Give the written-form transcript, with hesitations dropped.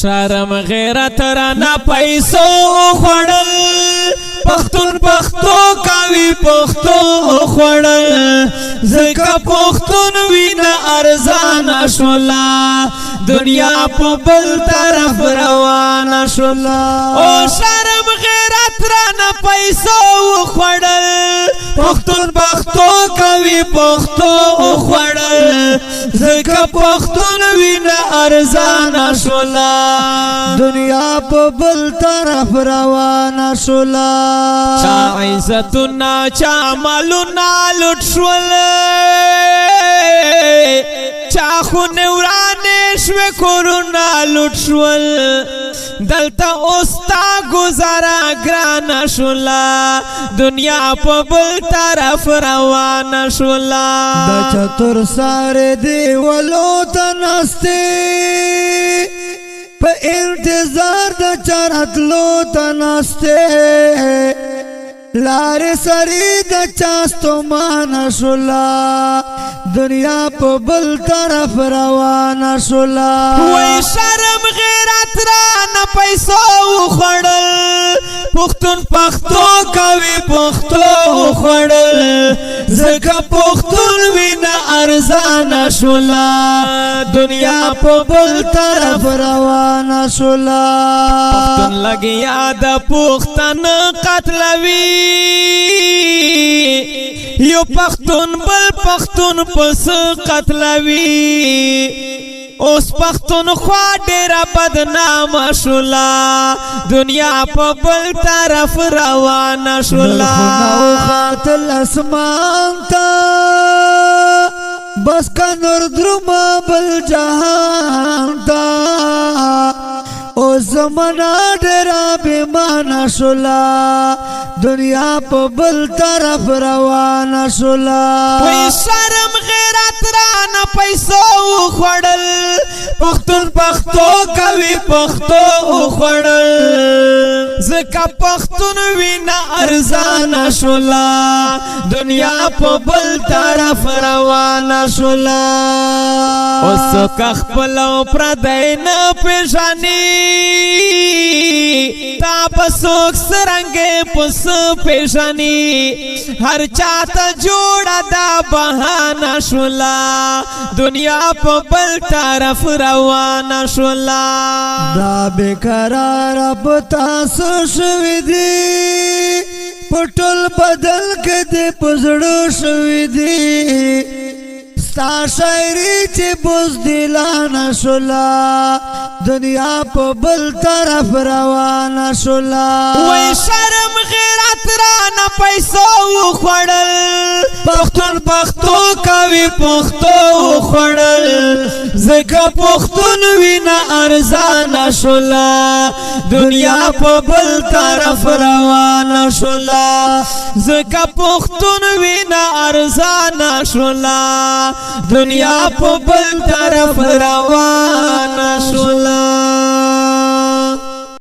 شرم غیرت رانا پیسو خوڑل پختون پختو کاوی پختو خوڑل زکا پختون وینا ارزان شولا دنیا پا بل طرف روان شولا او شرم غیرت رانا پیسو خوڑل پختون پختو کاوی پختو خوڑل زکا پختون وینا ارزان شولا دنیا پا بل طرف روان شولا چا عزتنا چا مالونا لٹ شول چا خون ورانشوی کورونا لٹ شول دلتا اوستا گزارا گرانا شولا دنیا پا بل طرف روان شولا دا چتر سارے دیولو تنستے پا انتظار دا چرت لو تنستے لارے سری دا چاستو مانا شولا دنیا پا بل طرف روانا شولا وی شرم غیرت رانا پیسو خوڑل پختون پختو کوي پختو خوڑل زکا پختون وینا ارزان شولا دنیا پا بل طرف روانا شولا پختون لگیا دا پختن قتلوی یو پختون بل پختون پس قتلوی اوس پختون خوا ډیره بدنام شولا دنیا په بل طرف روان شولا خاتل اسمان تا بس کا نور درما بل جهان تا او زمانہ ډیره بیمانه شولا دنیا په بل طرف روان شولا وای شرم غیرت رانا پیسو خوڑل پختون پختو کوي پختو خوڑل زکا پختون وینا ارزان شولا دنیا په بل طرف روان شولا اوس کخپلو پردای نه پیژانی تا پسوک سرنگے پس پیشانی ہر چاہتا جوڑا دا بہانا شولا دنیا پا بل طرف روانا شولا دا بیقرار پتاسو شوی دی پټول بدل کدی پزړو شوی دی ستا شاعری چی بزدلان شولا دنیا پا بل طرف روان شولا وی شرم غیرت رانا پیسو خوڑل پختون پختو کوي پختو خوڑل زکا پختون وینا ارزان شولا دنیا پا بل طرف روان شولا زکا پختون وینا ارزان شولا دنیا پا بل طرف روان شولا